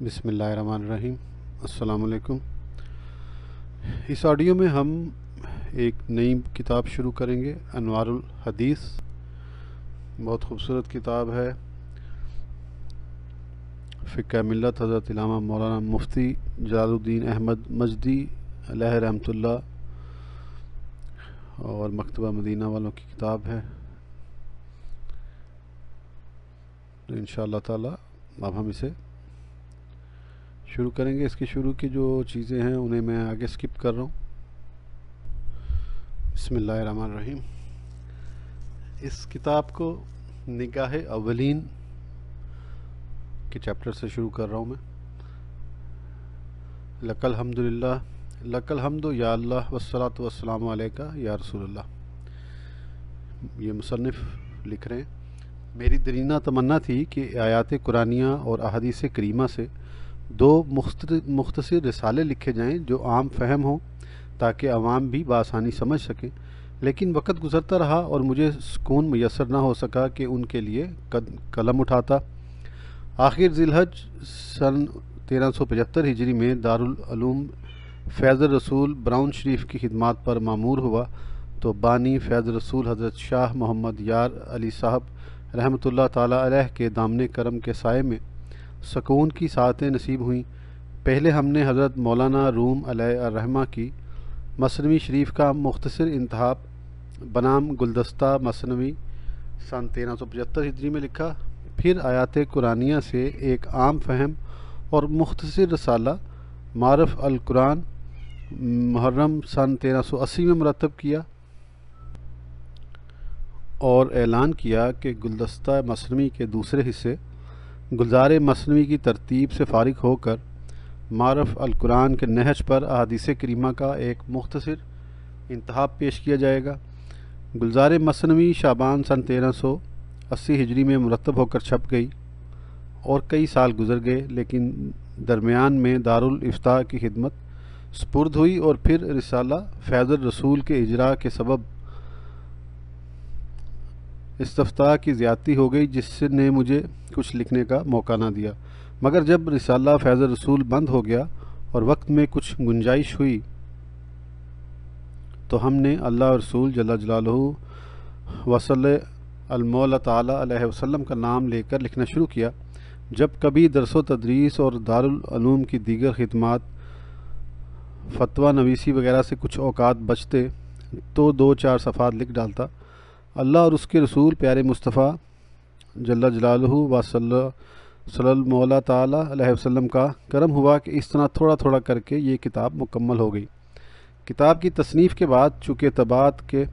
بسم اللہ الرحمن الرحیم۔ السلام علیکم۔ اس آڈیو میں ہم ایک نئی کتاب شروع کریں گے، انوار الحدیث۔ بہت خوبصورت کتاب ہے، فقہ ملت حضرت علامہ مولانا مفتی جلال الدین احمد مجدی علیہ رحمۃ اللہ اور مکتبہ مدینہ والوں کی کتاب ہے۔ تو انشاءاللہ تعالی اب ہم اسے شروع کریں گے۔ اس کے شروع کی جو چیزیں ہیں انہیں میں آگے سکپ کر رہا ہوں۔ بسم اللہ الرحمن الرحیم۔ اس کتاب کو نگاہ اولین کے چیپٹر سے شروع کر رہا ہوں میں۔ لک الحمد للہ، لک الحمد یا اللہ والصلاۃ والسلام علیکہ یا رسول اللہ۔ یہ مصنف لکھ رہے ہیں، میری درینہ تمنا تھی کہ آیات قرآنیہ اور احادیث کریمہ سے دو مختصر رسالے لکھے جائیں جو عام فہم ہوں تاکہ عوام بھی بآسانی سمجھ سکیں، لیکن وقت گزرتا رہا اور مجھے سکون میسر نہ ہو سکا کہ ان کے لیے قلم اٹھاتا۔ آخر ذی الحج سن 1375 ہجری میں دارالعلوم فیض الرسول براؤن شریف کی خدمات پر معمور ہوا تو بانی فیض الرسول حضرت شاہ محمد یار علی صاحب رحمۃ اللہ تعالیٰ علیہ کے دامن کرم کے سائے میں سکون کی ساعتیں نصیب ہوئیں۔ پہلے ہم نے حضرت مولانا روم علیہ الرحمہ کی مثنوی شریف کا مختصر انتخاب بنام گلدستہ مثنوی سن 1375 ہجری میں لکھا، پھر آیات قرآنیہ سے ایک عام فہم اور مختصر رسالہ معرف القرآن محرم سن 1380 میں مرتب کیا اور اعلان کیا کہ گلدستہ مثنوی کے دوسرے حصے گلزار مثنوی کی ترتیب سے فارغ ہو کر معرف القرآن کے نہج پر احادیث کریمہ کا ایک مختصر انتخاب پیش کیا جائے گا۔ گلزار مثنوی شعبان سن 1380 ہجری میں مرتب ہو کر چھپ گئی اور کئی سال گزر گئے، لیکن درمیان میں دارالافتاء کی خدمت سپرد ہوئی اور پھر رسالہ فیض الرسول کے اجراء کے سبب استفتاء کی زیادتی ہو گئی، جس نے مجھے کچھ لکھنے کا موقع نہ دیا۔ مگر جب رسالہ فیض الرسول بند ہو گیا اور وقت میں کچھ گنجائش ہوئی تو ہم نے اللہ اور رسول جل جلالہ وصلی المولا تعالی علیہ وسلم کا نام لے کر لکھنا شروع کیا۔ جب کبھی درس و تدریس اور دارالعلوم کی دیگر خدمات، فتویٰ نویسی وغیرہ سے کچھ اوقات بچتے تو 2-4 صفحات لکھ ڈالتا۔ اللہ اور اس کے رسول پیارے مصطفیٰ جل جلالہ و صلی المولا تعالیٰ علیہ وسلم کا کرم ہوا کہ اس طرح تھوڑا تھوڑا کر کے یہ کتاب مکمل ہو گئی۔ کتاب کی تصنیف کے بعد چونکہ طباعت کے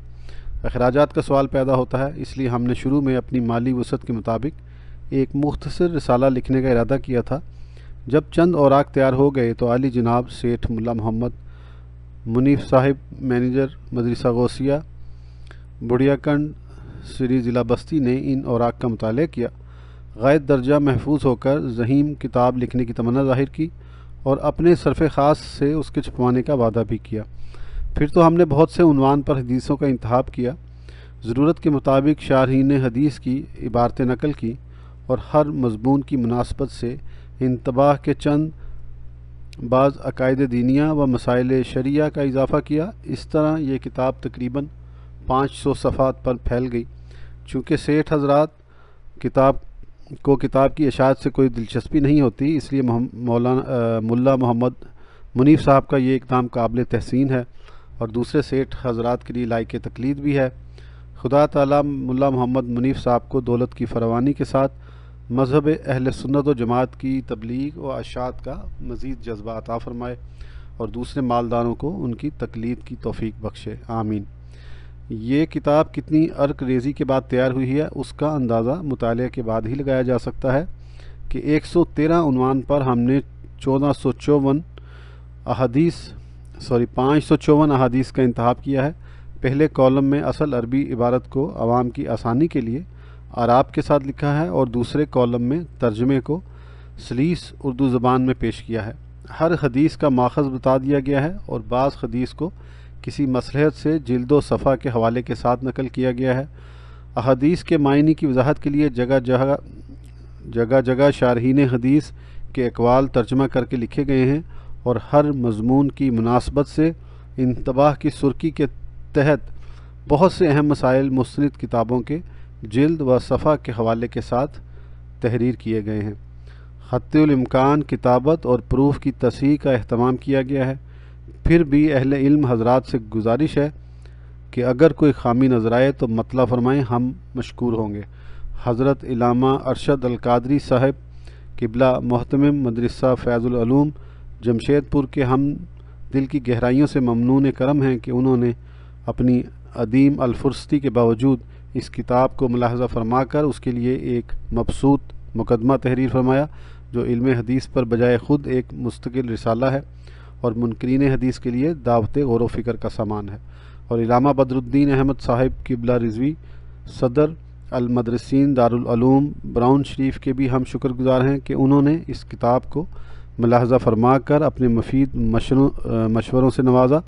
اخراجات کا سوال پیدا ہوتا ہے، اس لیے ہم نے شروع میں اپنی مالی وسعت کے مطابق ایک مختصر رسالہ لکھنے کا ارادہ کیا تھا۔ جب چند اوراق تیار ہو گئے تو عالی جناب سیٹھ ملا محمد منیف صاحب، مینیجر مدرسہ غوثیہ بڑھیا کنڈ سری ضلع بستی نے ان اوراق کا مطالعہ کیا، غائب درجہ محفوظ ہو کر ضخیم کتاب لکھنے کی تمنا ظاہر کی اور اپنے صرف خاص سے اس کے چھپوانے کا وعدہ بھی کیا۔ پھر تو ہم نے بہت سے عنوان پر حدیثوں کا انتخاب کیا، ضرورت کے مطابق شارحین حدیث کی عبارتیں نقل کی اور ہر مضمون کی مناسبت سے انتباہ کے چند بعض عقائد دینیہ و مسائل شرعیہ کا اضافہ کیا۔ اس طرح یہ کتاب تقریباً 500 صفحات پر پھیل گئی۔ چونکہ سیٹھ حضرات کتاب کی اشاعت سے کوئی دلچسپی نہیں ہوتی، اس لیے ملا محمد منیف صاحب کا یہ اقدام قابل تحسین ہے اور دوسرے سیٹھ حضرات کے لیے لائق تقلید بھی ہے۔ خدا تعالیٰ ملا محمد منیف صاحب کو دولت کی فراوانی کے ساتھ مذہب اہل سنت و جماعت کی تبلیغ و اشاعت کا مزید جذبہ عطا فرمائے اور دوسرے مالداروں کو ان کی تقلید کی توفیق بخشے، آمین۔ یہ کتاب کتنی عرق ریزی کے بعد تیار ہوئی ہے اس کا اندازہ مطالعے کے بعد ہی لگایا جا سکتا ہے کہ 113 عنوان پر ہم نے 554 احادیث کا انتخاب کیا ہے۔ پہلے کالم میں اصل عربی عبارت کو عوام کی آسانی کے لیے اعراب کے ساتھ لکھا ہے اور دوسرے کالم میں ترجمے کو سلیس اردو زبان میں پیش کیا ہے۔ ہر حدیث کا ماخذ بتا دیا گیا ہے اور بعض حدیث کو کسی مصلحت سے جلد و صفحہ کے حوالے کے ساتھ نقل کیا گیا ہے۔ احادیث کے معنی کی وضاحت کے لیے جگہ جگہ شارحین حدیث کے اقوال ترجمہ کر کے لکھے گئے ہیں اور ہر مضمون کی مناسبت سے انتباہ کی سرخی کے تحت بہت سے اہم مسائل مستند کتابوں کے جلد و صفحہ کے حوالے کے ساتھ تحریر کیے گئے ہیں۔ حتی الامکان کتابت اور پروف کی تصحیح کا اہتمام کیا گیا ہے۔ پھر بھی اہل علم حضرات سے گزارش ہے کہ اگر کوئی خامی نظر آئے تو مطلع فرمائیں، ہم مشکور ہوں گے۔ حضرت علامہ ارشد القادری صاحب قبلہ محتمم مدرسہ فیض العلوم جمشید پور کے ہم دل کی گہرائیوں سے ممنون کرم ہیں کہ انہوں نے اپنی عدیم الفرصتی کے باوجود اس کتاب کو ملاحظہ فرما کر اس کے لیے ایک مبسوط مقدمہ تحریر فرمایا، جو علم حدیث پر بجائے خود ایک مستقل رسالہ ہے اور منکرین حدیث کے لیے دعوت غور و فکر کا سامان ہے۔ اور علامہ بدر الدین احمد صاحب قبلہ رضوی صدر المدرسین دارالعلوم براؤن شریف کے بھی ہم شکر گزار ہیں کہ انہوں نے اس کتاب کو ملاحظہ فرما کر اپنے مفید مشوروں سے نوازا۔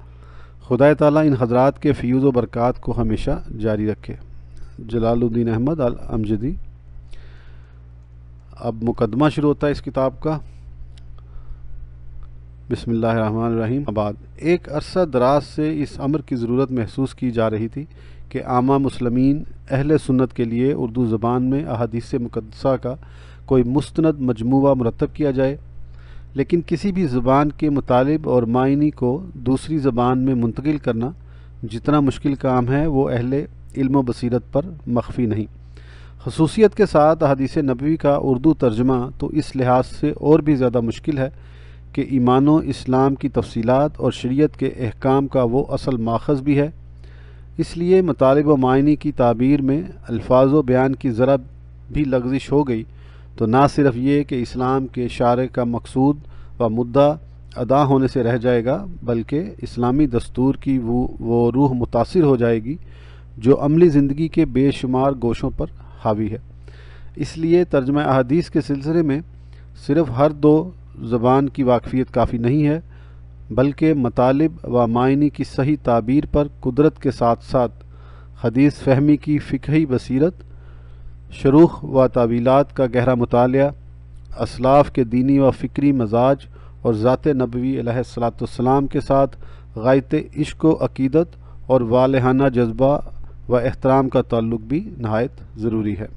خدا تعالیٰ ان حضرات کے فیوز و برکات کو ہمیشہ جاری رکھے۔ جلال الدین احمد الامجدی۔ اب مقدمہ شروع ہوتا ہے اس کتاب کا۔ بسم اللہ الرحمن الرحیم۔ بعد ایک عرصہ دراز سے اس امر کی ضرورت محسوس کی جا رہی تھی کہ عامہ مسلمین اہل سنت کے لیے اردو زبان میں احادیث مقدسہ کا کوئی مستند مجموعہ مرتب کیا جائے، لیکن کسی بھی زبان کے مطالب اور معنی کو دوسری زبان میں منتقل کرنا جتنا مشکل کام ہے وہ اہل علم و بصیرت پر مخفی نہیں۔ خصوصیت کے ساتھ احادیث نبوی کا اردو ترجمہ تو اس لحاظ سے اور بھی زیادہ مشکل ہے کہ ایمان و اسلام کی تفصیلات اور شریعت کے احکام کا وہ اصل ماخذ بھی ہے۔ اس لیے مطالب و معنی کی تعبیر میں الفاظ و بیان کی ذرا بھی لغزش ہو گئی تو نہ صرف یہ کہ اسلام کے شارع کا مقصود و مدعا ادا ہونے سے رہ جائے گا، بلکہ اسلامی دستور کی وہ روح متاثر ہو جائے گی جو عملی زندگی کے بے شمار گوشوں پر حاوی ہے۔ اس لیے ترجمہ احادیث کے سلسلے میں صرف ہر دو زبان کی واقفیت کافی نہیں ہے، بلکہ مطالب و معنی کی صحیح تعبیر پر قدرت کے ساتھ ساتھ حدیث فہمی کی فقہی بصیرت، شروح و تعویلات کا گہرا مطالعہ، اسلاف کے دینی و فکری مزاج اور ذات نبوی علیہ الصلاۃ والسلام کے ساتھ غایت عشق و عقیدت اور والہانہ جذبہ و احترام کا تعلق بھی نہایت ضروری ہے۔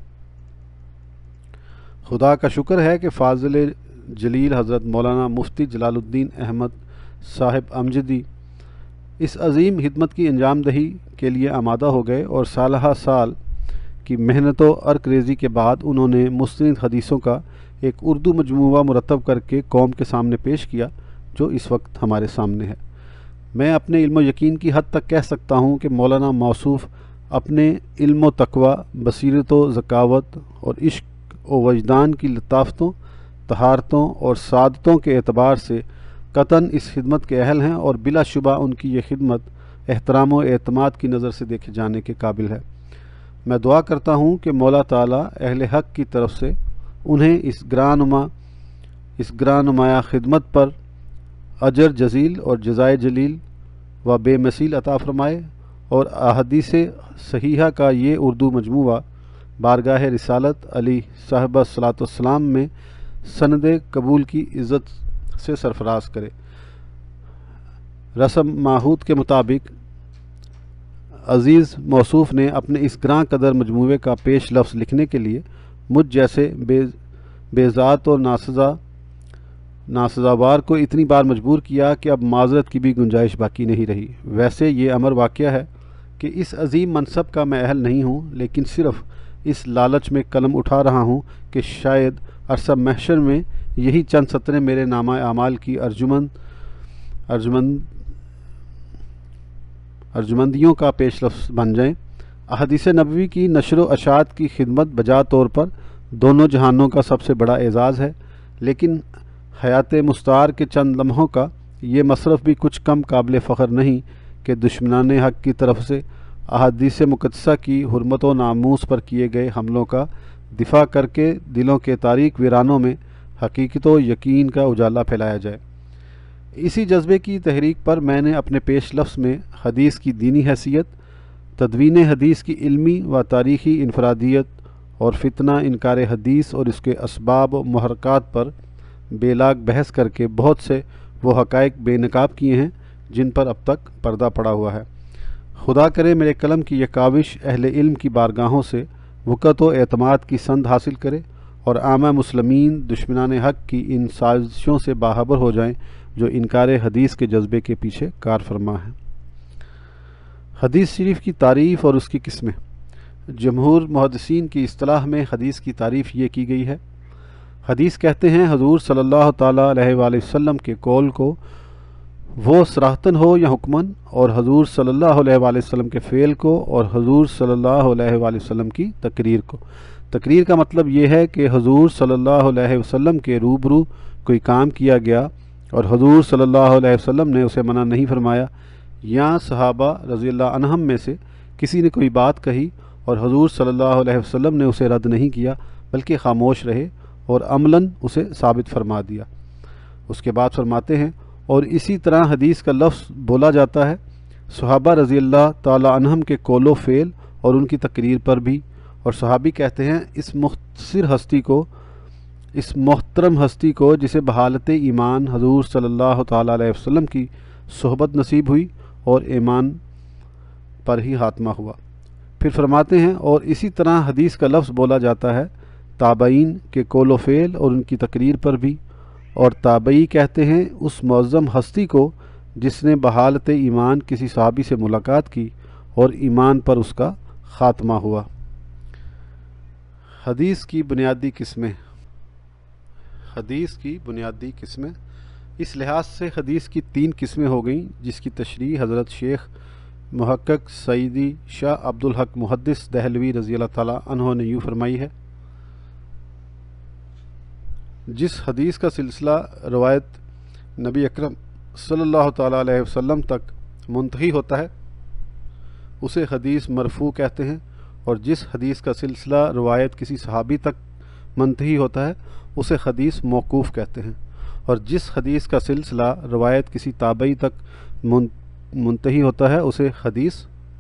خدا کا شکر ہے کہ فاضل جلیل حضرت مولانا مفتی جلال الدین احمد صاحب امجدی اس عظیم خدمت کی انجام دہی کے لیے آمادہ ہو گئے اور سالہ سال کی محنت و عرق ریزی کے بعد انہوں نے مستند حدیثوں کا ایک اردو مجموعہ مرتب کر کے قوم کے سامنے پیش کیا، جو اس وقت ہمارے سامنے ہے۔ میں اپنے علم و یقین کی حد تک کہہ سکتا ہوں کہ مولانا موصوف اپنے علم و تقوی، بصیرت و ذکاوت اور عشق و وجدان کی لطافتوں، طہارتوں اور سعادتوں کے اعتبار سے قطعاً اس خدمت کے اہل ہیں اور بلا شبہ ان کی یہ خدمت احترام و اعتماد کی نظر سے دیکھے جانے کے قابل ہے۔ میں دعا کرتا ہوں کہ مولا تعالیٰ اہل حق کی طرف سے انہیں اس گران نمایاں خدمت پر اجر جزیل اور جزائے جلیل و بے مثیل عطا فرمائے اور احادیث صحیحہ کا یہ اردو مجموعہ بارگاہ رسالت علی صاحبہ صلاۃ والسلام میں سند قبول کی عزت سے سرفراز کرے۔ رسم معہود کے مطابق عزیز موصوف نے اپنے اس گراں قدر مجموعے کا پیش لفظ لکھنے کے لیے مجھ جیسے بے ذات اور ناسزاوار کو اتنی بار مجبور کیا کہ اب معذرت کی بھی گنجائش باقی نہیں رہی۔ ویسے یہ امر واقعہ ہے کہ اس عظیم منصب کا میں اہل نہیں ہوں، لیکن صرف اس لالچ میں قلم اٹھا رہا ہوں کہ شاید عرصہ محشر میں یہی چند سطریں میرے نامہ اعمال کی ارجمندیوں کا پیش لفظ بن جائیں۔ احادیث نبوی کی نشر و اشاعت کی خدمت بجا طور پر دونوں جہانوں کا سب سے بڑا اعزاز ہے، لیکن حیات مستعار کے چند لمحوں کا یہ مصرف بھی کچھ کم قابل فخر نہیں کہ دشمنان حق کی طرف سے احادیث مقدسہ کی حرمت و ناموس پر کیے گئے حملوں کا دفاع کر کے دلوں کے تاریک ویرانوں میں حقیقت و یقین کا اجالا پھیلایا جائے۔ اسی جذبے کی تحریک پر میں نے اپنے پیش لفظ میں حدیث کی دینی حیثیت، تدوین حدیث کی علمی و تاریخی انفرادیت اور فتنہ انکار حدیث اور اس کے اسباب و محرکات پر بے لاگ بحث کر کے بہت سے وہ حقائق بے نقاب کیے ہیں جن پر اب تک پردہ پڑا ہوا ہے۔ خدا کرے میرے قلم کی یہ کاوش اہل علم کی بارگاہوں سے وقت و اعتماد کی سند حاصل کرے اور عامہ مسلمین دشمنان حق کی ان سازشوں سے باخبر ہو جائیں جو انکار حدیث کے جذبے کے پیچھے کار فرما ہیں۔ حدیث شریف کی تعریف اور اس کی قسمیں۔ جمہور محدثین کی اصطلاح میں حدیث کی تعریف یہ کی گئی ہے: حدیث کہتے ہیں حضور صلی اللہ تعالیٰ علیہ وآلہ وسلم کے قول کو، وہ صراحتاً ہو یا حکماً، اور حضور صلی اللہ علیہ وآلہ وسلم کے فعل کو اور حضور صلی اللہ علیہ وآلہ وسلم کی تقریر کو۔ تقریر کا مطلب یہ ہے کہ حضور صلی اللہ علیہ وسلم کے روبرو کوئی کام کیا گیا اور حضور صلی اللہ علیہ وسلم نے اسے منع نہیں فرمایا، یا صحابہ رضی اللہ عنہم میں سے کسی نے کوئی بات کہی اور حضور صلی اللہ علیہ وسلم نے اسے رد نہیں کیا بلکہ خاموش رہے اور عملاً اسے ثابت فرما دیا۔ اس کے بعد فرماتے ہیں، اور اسی طرح حدیث کا لفظ بولا جاتا ہے صحابہ رضی اللہ تعالی عنہم کے قول و فعل اور ان کی تقریر پر بھی، اور صحابی کہتے ہیں اس مختصر ہستی کو، اس محترم ہستی کو جسے بحالت ایمان حضور صلی اللہ تعالی علیہ وسلم کی صحبت نصیب ہوئی اور ایمان پر ہی خاتمہ ہوا۔ پھر فرماتے ہیں، اور اسی طرح حدیث کا لفظ بولا جاتا ہے تابعین کے قول و فعل اور ان کی تقریر پر بھی، اور تابعی کہتے ہیں اس معظم ہستی کو جس نے بحالت ایمان کسی صحابی سے ملاقات کی اور ایمان پر اس کا خاتمہ ہوا۔ حدیث کی بنیادی قسمیں۔ حدیث کی بنیادی قسمیں اس لحاظ سے حدیث کی 3 قسمیں ہو گئیں، جس کی تشریح حضرت شیخ محقق سعیدی شاہ عبدالحق محدث دہلوی رضی اللہ تعالیٰ عنہ نے یوں فرمائی ہے: جس حدیث کا سلسلہ روایت نبی اکرم صلی اللہ تعالیٰ علیہ وسلم تک منتہی ہوتا ہے اسے حدیث مرفوع کہتے ہیں، اور جس حدیث کا سلسلہ روایت کسی صحابی تک منتہی ہوتا ہے اسے حدیث موقوف کہتے ہیں، اور جس حدیث کا سلسلہ روایت کسی تابعی تک منتہی ہوتا ہے اسے حدیث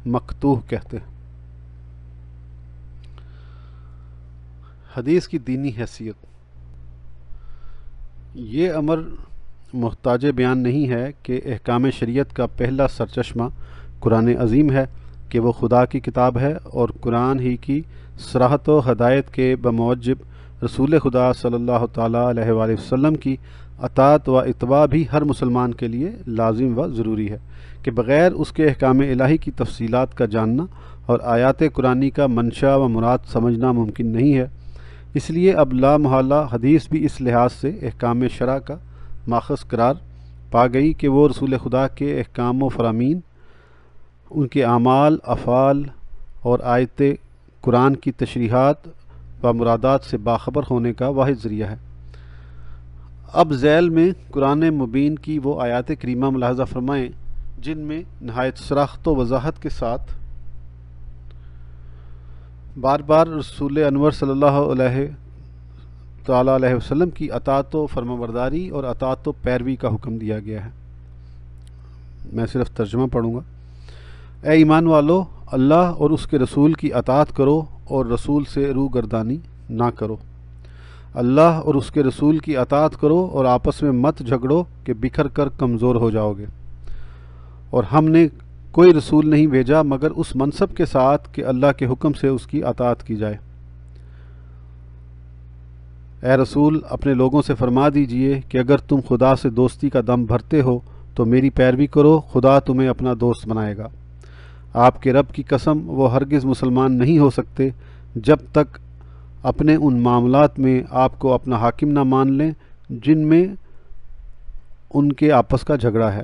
مقطوع کہتے ہیں۔ حدیث کی دینی حیثیت۔ یہ امر محتاج بیان نہیں ہے کہ احکام شریعت کا پہلا سرچشمہ قرآن عظیم ہے کہ وہ خدا کی کتاب ہے، اور قرآن ہی کی صراحت و ہدایت کے بموجب رسول خدا صلی اللہ تعالیٰ علیہ وآلہ وسلم کی اطاعت و اتباع بھی ہر مسلمان کے لیے لازم و ضروری ہے، کہ بغیر اس کے احکام الہی کی تفصیلات کا جاننا اور آیات قرآنی کا منشا و مراد سمجھنا ممکن نہیں ہے۔ اس لیے اب لا محالہ حدیث بھی اس لحاظ سے احکام شرع کا ماخذ قرار پا گئی کہ وہ رسول خدا کے احکام و فرامین، ان کے اعمال، افعال اور آیت قرآن کی تشریحات و مرادات سے باخبر ہونے کا واحد ذریعہ ہے۔ اب ذیل میں قرآن مبین کی وہ آیات کریمہ ملاحظہ فرمائیں جن میں نہایت صراحت و وضاحت کے ساتھ بار بار رسول انور صلی اللہ علیہ تعالیٰ علیہ وسلم کی اطاعت و فرمانبرداری اور اطاعت و پیروی کا حکم دیا گیا ہے۔ میں صرف ترجمہ پڑھوں گا۔ اے ایمان والو، اللہ اور اس کے رسول کی اطاعت کرو اور رسول سے روگردانی نہ کرو۔ اللہ اور اس کے رسول کی اطاعت کرو اور آپس میں مت جھگڑو کہ بکھر کر کمزور ہو جاؤ گے۔ اور ہم نے کوئی رسول نہیں بھیجا مگر اس منصب کے ساتھ کہ اللہ کے حکم سے اس کی اطاعت کی جائے۔ اے رسول، اپنے لوگوں سے فرما دیجئے کہ اگر تم خدا سے دوستی کا دم بھرتے ہو تو میری پیروی کرو، خدا تمہیں اپنا دوست بنائے گا۔ آپ کے رب کی قسم، وہ ہرگز مسلمان نہیں ہو سکتے جب تک اپنے ان معاملات میں آپ کو اپنا حاکم نہ مان لیں جن میں ان کے آپس کا جھگڑا ہے۔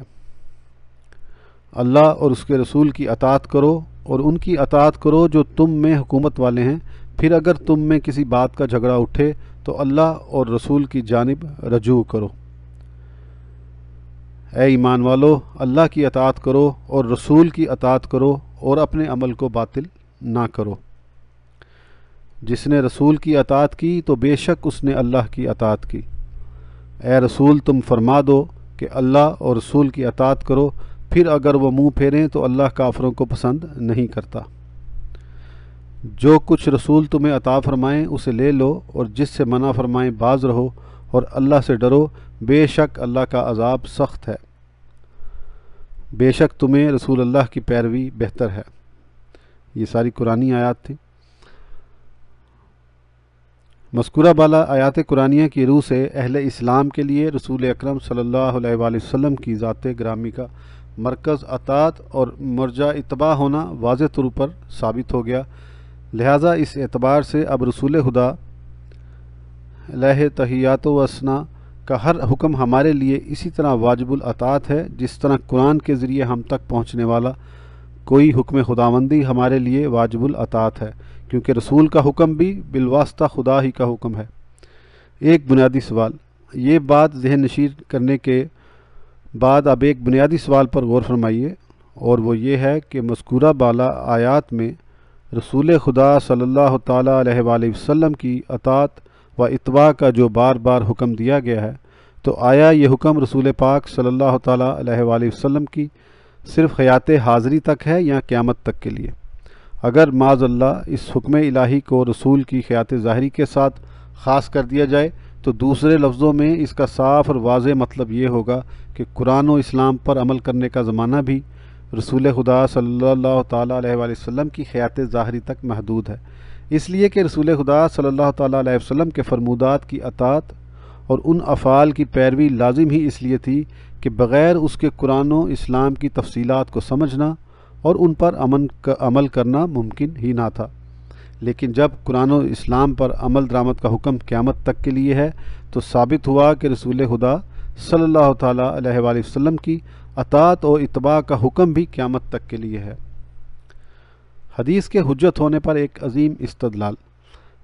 اللہ اور اس کے رسول کی اطاعت کرو اور ان کی اطاعت کرو جو تم میں حکومت والے ہیں، پھر اگر تم میں کسی بات کا جھگڑا اٹھے تو اللہ اور رسول کی جانب رجوع کرو۔ اے ایمان والو، اللہ کی اطاعت کرو اور رسول کی اطاعت کرو اور اپنے عمل کو باطل نہ کرو۔ جس نے رسول کی اطاعت کی تو بے شک اس نے اللہ کی اطاعت کی۔ اے رسول، تم فرما دو کہ اللہ اور رسول کی اطاعت کرو، پھر اگر وہ منہ پھیریں تو اللہ کافروں کو پسند نہیں کرتا۔ جو کچھ رسول تمہیں عطا فرمائیں اسے لے لو، اور جس سے منع فرمائیں باز رہو، اور اللہ سے ڈرو، بے شک اللہ کا عذاب سخت ہے۔ بے شک تمہیں رسول اللہ کی پیروی بہتر ہے۔ یہ ساری قرآنی آیات تھیں۔ مذکورہ بالا آیات قرآنیہ کی روح سے اہل اسلام کے لیے رسول اکرم صلی اللہ علیہ وآلہ وسلم کی ذات گرامی کا مرکز اطاعت اور مرجع اتباع ہونا واضح طور پر ثابت ہو گیا۔ لہٰذا اس اعتبار سے اب رسول خدا علیہ تحیات و ثنا کا ہر حکم ہمارے لیے اسی طرح واجب الاطاعت ہے جس طرح قرآن کے ذریعے ہم تک پہنچنے والا کوئی حکم خداوندی ہمارے لیے واجب الاطاعت ہے، کیونکہ رسول کا حکم بھی بالواسطہ خدا ہی کا حکم ہے۔ ایک بنیادی سوال، یہ بات ذہن نشین کرنے کے بعد اب ایک بنیادی سوال پر غور فرمائیے، اور وہ یہ ہے کہ مذکورہ بالا آیات میں رسول خدا صلی اللہ تعالیٰ علیہ وآلہ وسلم کی اطاعت و اتباع کا جو بار بار حکم دیا گیا ہے، تو آیا یہ حکم رسول پاک صلی اللہ تعالیٰ علیہ وآلہ وسلم کی صرف حیات حاضری تک ہے یا قیامت تک کے لیے؟ اگر معاذ اللہ اس حکم الہی کو رسول کی حیات ظاہری کے ساتھ خاص کر دیا جائے تو دوسرے لفظوں میں اس کا صاف اور واضح مطلب یہ ہوگا کہ قرآن و اسلام پر عمل کرنے کا زمانہ بھی رسول خدا صلی اللہ تعالیٰ علیہ وآلہ وسلم کی حیات ظاہری تک محدود ہے، اس لیے کہ رسول خدا صلی اللہ تعالیٰ علیہ وسلم کے فرمودات کی اطاعت اور ان افعال کی پیروی لازم ہی اس لیے تھی کہ بغیر اس کے قرآن و اسلام کی تفصیلات کو سمجھنا اور ان پر عمل کرنا ممکن ہی نہ تھا۔ لیکن جب قرآن و اسلام پر عمل درآمد کا حکم قیامت تک کے لیے ہے تو ثابت ہوا کہ رسول خدا صلی اللہ تعالیٰ علیہ وآلہ وسلم کی اطاعت و اتباع کا حکم بھی قیامت تک کے لیے ہے۔ حدیث کے حجت ہونے پر ایک عظیم استدلال،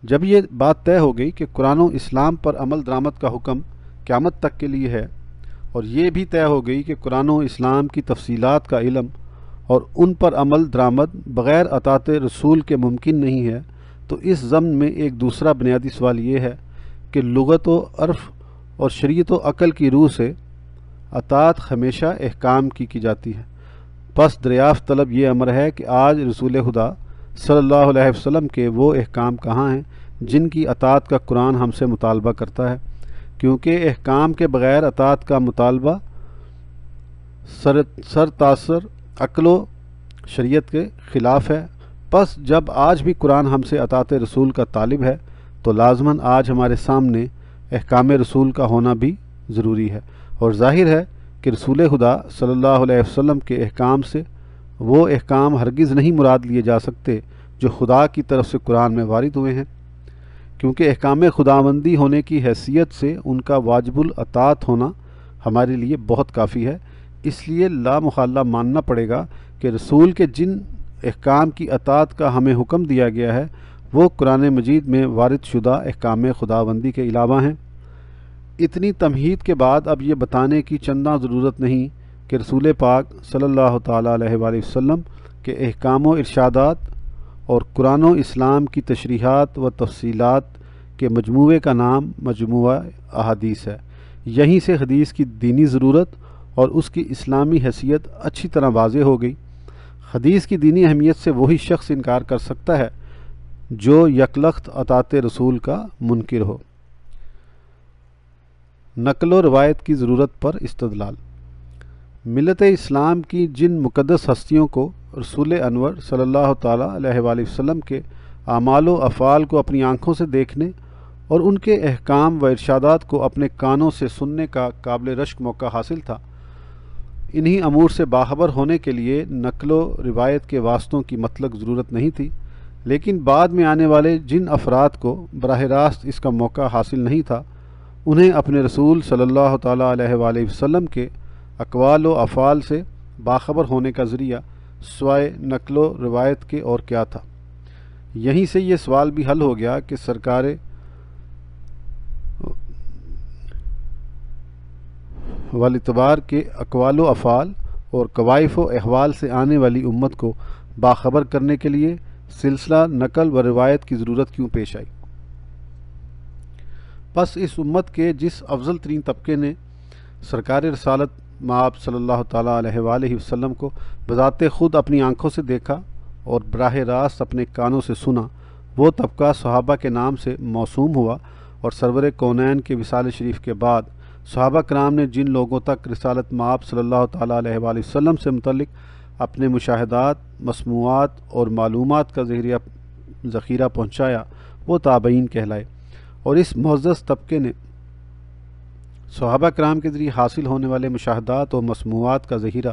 جب یہ بات طے ہو گئی کہ قرآن و اسلام پر عمل درآمد کا حکم قیامت تک کے لیے ہے، اور یہ بھی طے ہو گئی کہ قرآن و اسلام کی تفصیلات کا علم اور ان پر عمل درآمد بغیر اطاعت رسول کے ممکن نہیں ہے، تو اس ضمن میں ایک دوسرا بنیادی سوال یہ ہے کہ لغت و عرف اور شریعت و عقل کی روح سے اطاعت ہمیشہ احکام کی جاتی ہے۔ پس دریافت طلب یہ امر ہے کہ آج رسول خدا صلی اللہ علیہ وسلم کے وہ احکام کہاں ہیں جن کی اطاعت کا قرآن ہم سے مطالبہ کرتا ہے، کیونکہ احکام کے بغیر اطاعت کا مطالبہ سر تاثر عقل و شریعت کے خلاف ہے۔ پس جب آج بھی قرآن ہم سے اطاعت رسول کا طالب ہے تو لازماً آج ہمارے سامنے احکام رسول کا ہونا بھی ضروری ہے، اور ظاہر ہے کہ رسول خدا صلی اللہ علیہ وسلم کے احکام سے وہ احکام ہرگز نہیں مراد لیے جا سکتے جو خدا کی طرف سے قرآن میں وارد ہوئے ہیں، کیونکہ احکام خداوندی ہونے کی حیثیت سے ان کا واجب الاطاعت ہونا ہمارے لیے بہت کافی ہے۔ اس لیے لا محالہ ماننا پڑے گا کہ رسول کے جن احکام کی اطاعت کا ہمیں حکم دیا گیا ہے وہ قرآن مجید میں وارد شدہ احکام خداوندی کے علاوہ ہیں۔ اتنی تمہید کے بعد اب یہ بتانے کی چنداں ضرورت نہیں کہ رسول پاک صلی اللہ تعالیٰ علیہ وآلہ وسلم کے احکام و ارشادات اور قرآن و اسلام کی تشریحات و تفصیلات کے مجموعے کا نام مجموعہ احادیث ہے۔ یہیں سے حدیث کی دینی ضرورت اور اس کی اسلامی حیثیت اچھی طرح واضح ہو گئی۔ حدیث کی دینی اہمیت سے وہی شخص انکار کر سکتا ہے جو یکلخت اطاعت رسول کا منکر ہو۔ نقل و روایت کی ضرورت پر استدلال، ملت اسلام کی جن مقدس ہستیوں کو رسول انور صلی اللہ تعالیٰ علیہ وآلہ وسلم کے اعمال و افعال کو اپنی آنکھوں سے دیکھنے اور ان کے احکام و ارشادات کو اپنے کانوں سے سننے کا قابل رشک موقع حاصل تھا، انہی امور سے باخبر ہونے کے لیے نقل و روایت کے واسطوں کی مطلق ضرورت نہیں تھی، لیکن بعد میں آنے والے جن افراد کو براہ راست اس کا موقع حاصل نہیں تھا انہیں اپنے رسول صلی اللہ تعالیٰ علیہ وآلہ وسلم کے اقوال و افعال سے باخبر ہونے کا ذریعہ سوائے نقل و روایت کے اور کیا تھا؟ یہیں سے یہ سوال بھی حل ہو گیا کہ سرکار والاعتبار کے اقوال و افعال اور کوائف و احوال سے آنے والی امت کو باخبر کرنے کے لیے سلسلہ نقل و روایت کی ضرورت کیوں پیش آئی؟ پس اس امت کے جس افضل ترین طبقے نے سرکار رسالت مآب صلی اللہ تعالیٰ علیہ وآلہ وسلم کو بذات خود اپنی آنکھوں سے دیکھا اور براہ راست اپنے کانوں سے سنا، وہ طبقہ صحابہ کے نام سے موسوم ہوا، اور سرور کونین کے وصال شریف کے بعد صحابہ کرام نے جن لوگوں تک رسالت مآب صلی اللہ تعالیٰ علیہ وآلہ وسلم سے متعلق اپنے مشاہدات، مسموعات اور معلومات کا ذخیرہ پہنچایا وہ تابعین کہلائے، اور اس معزز طبقے نے صحابہ کرام کے ذریعے حاصل ہونے والے مشاہدات اور مسموعات کا ذخیرہ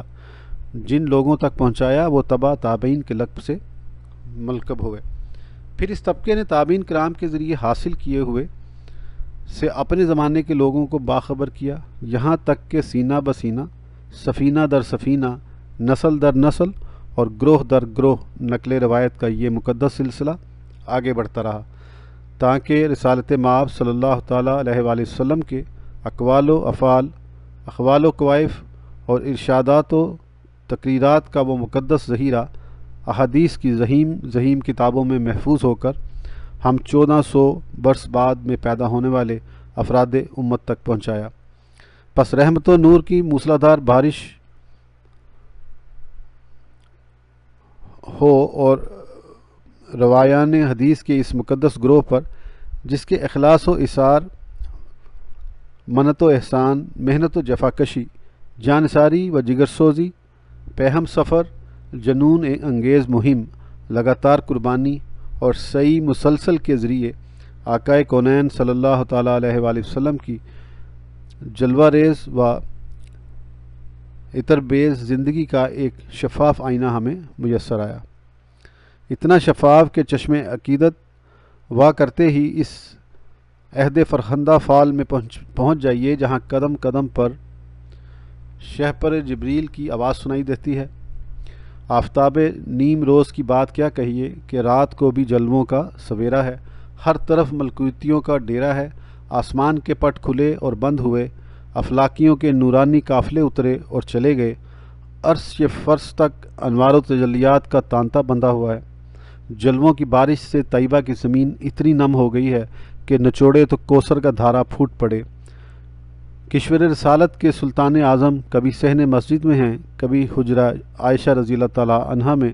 جن لوگوں تک پہنچایا وہ تبع تابعین کے لقب سے ملقب ہوئے۔ پھر اس طبقے نے تابعین کرام کے ذریعے حاصل کیے ہوئے سے اپنے زمانے کے لوگوں کو باخبر کیا، یہاں تک کہ سینہ بسینہ، سفینہ در سفینہ، نسل در نسل اور گروہ در گروہ نقل روایت کا یہ مقدس سلسلہ آگے بڑھتا رہا، تاکہ رسالت مآب صلی اللہ تعالیٰ علیہ وآلہ وسلم کے اقوال و افعال، اخوال و کوائف اور ارشادات و تقریرات کا وہ مقدس ذخیرہ احادیث کی ذہیم کتابوں میں محفوظ ہو کر ہم 1400 برس بعد میں پیدا ہونے والے افراد امت تک پہنچایا۔ پس رحمت و نور کی موسلادھار بارش ہو اور روایان حدیث کے اس مقدس گروہ پر، جس کے اخلاص و اثار، منت و احسان، محنت و جفاکشی، جانثاری و جگر سوزی، پہم سفر، جنون انگیز مہم، لگاتار قربانی اور سعی مسلسل کے ذریعے آقائے کونین صلی اللہ تعالیٰ علیہ وآلہ وسلم کی جلوہ ریز و عطر بیز زندگی کا ایک شفاف آئینہ ہمیں میسر آیا، اتنا شفاف کہ چشم عقیدت وا کرتے ہی اس عہد فرخندہ فال میں پہنچ جائیے جہاں قدم قدم پر شہپر جبریل کی آواز سنائی دیتی ہے۔ آفتاب نیم روز کی بات کیا کہیے کہ رات کو بھی جلووں کا سویرا ہے، ہر طرف ملکوتیوں کا ڈیرا ہے، آسمان کے پٹ کھلے اور بند ہوئے، افلاکیوں کے نورانی قافلے اترے اور چلے گئے، عرش فرش تک انوار و تجلیات کا تانتا بندھا ہوا ہے، جلووں کی بارش سے طیبہ کی زمین اتنی نم ہو گئی ہے کہ نچوڑے تو کوثر کا دھارا پھوٹ پڑے۔ کشور رسالت کے سلطان اعظم کبھی صحن مسجد میں ہیں، کبھی حجرہ عائشہ رضی اللہ تعالیٰ عنہا میں،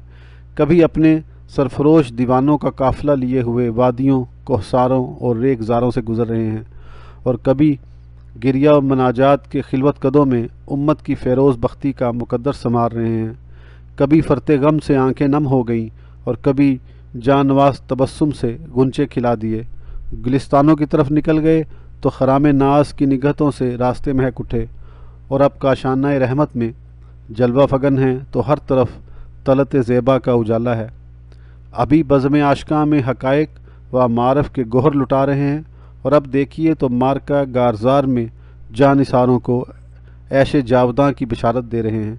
کبھی اپنے سرفروش دیوانوں کا قافلہ لیے ہوئے وادیوں، کوہساروں اور ریگ زاروں سے گزر رہے ہیں، اور کبھی گریہ و مناجات کے خلوت قدوں میں امت کی فیروز بختی کا مقدر سنوار رہے ہیں، کبھی فرط غم سے آنکھیں نم ہو گئیں اور کبھی جانواز تبسم سے گنچے کھلا دیے، گلستانوں کی طرف نکل گئے تو خرام ناز کی نگہتوں سے راستے مہک اٹھے، اور اب کاشانہ رحمت میں جلوہ فگن ہیں تو ہر طرف طلعت زیبا کا اجالا ہے۔ ابھی بزم عاشقاں میں حقائق و معارف کے گوہر لٹا رہے ہیں، اور اب دیکھیے تو مارکہ گارزار میں جان نثاروں کو عیش جاوداں کی بشارت دے رہے ہیں۔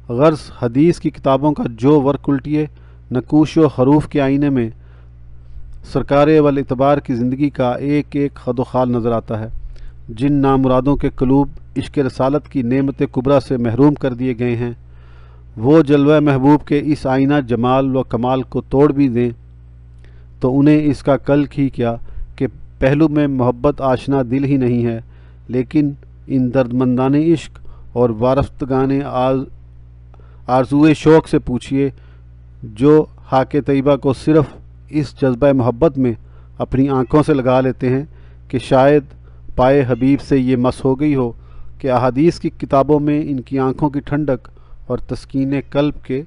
غرض حدیث کی کتابوں کا جو ورق الٹیے، نقوش و حروف کے آئینے میں سرکار والاعتبار کی زندگی کا ایک ایک خد و خال نظر آتا ہے۔ جن نامرادوں کے قلوب عشق رسالت کی نعمت کبریٰ سے محروم کر دیے گئے ہیں، وہ جلوہ محبوب کے اس آئینہ جمال و کمال کو توڑ بھی دیں تو انہیں اس کا کلک ہی کیا کہ پہلو میں محبت آشنا دل ہی نہیں ہے، لیکن ان دردمندان عشق اور وارفتگان آرزوئے شوق سے پوچھئے جو خاک طیبہ کو صرف اس جذبہ محبت میں اپنی آنکھوں سے لگا لیتے ہیں کہ شاید پائے حبیب سے یہ مس ہو گئی ہو کہ احادیث کی کتابوں میں ان کی آنکھوں کی ٹھنڈک اور تسکین قلب کے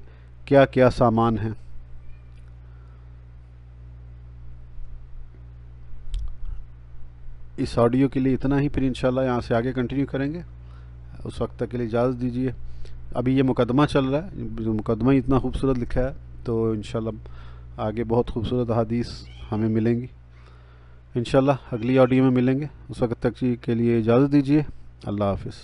کیا کیا سامان ہیں۔ اس آڈیو کے لیے اتنا ہی، پھر انشاءاللہ یہاں سے آگے کنٹینیو کریں گے۔ اس وقت تک کے لیے اجازت دیجیے۔ ابھی یہ مقدمہ چل رہا ہے، جو مقدمہ ہی اتنا خوبصورت لکھا ہے، تو انشاءاللہ آگے بہت خوبصورت احادیث ہمیں ملیں گی انشاءاللہ۔ اگلی آڈیو میں ملیں گے، اس وقت تک کے لیے اجازت دیجیے۔ اللہ حافظ۔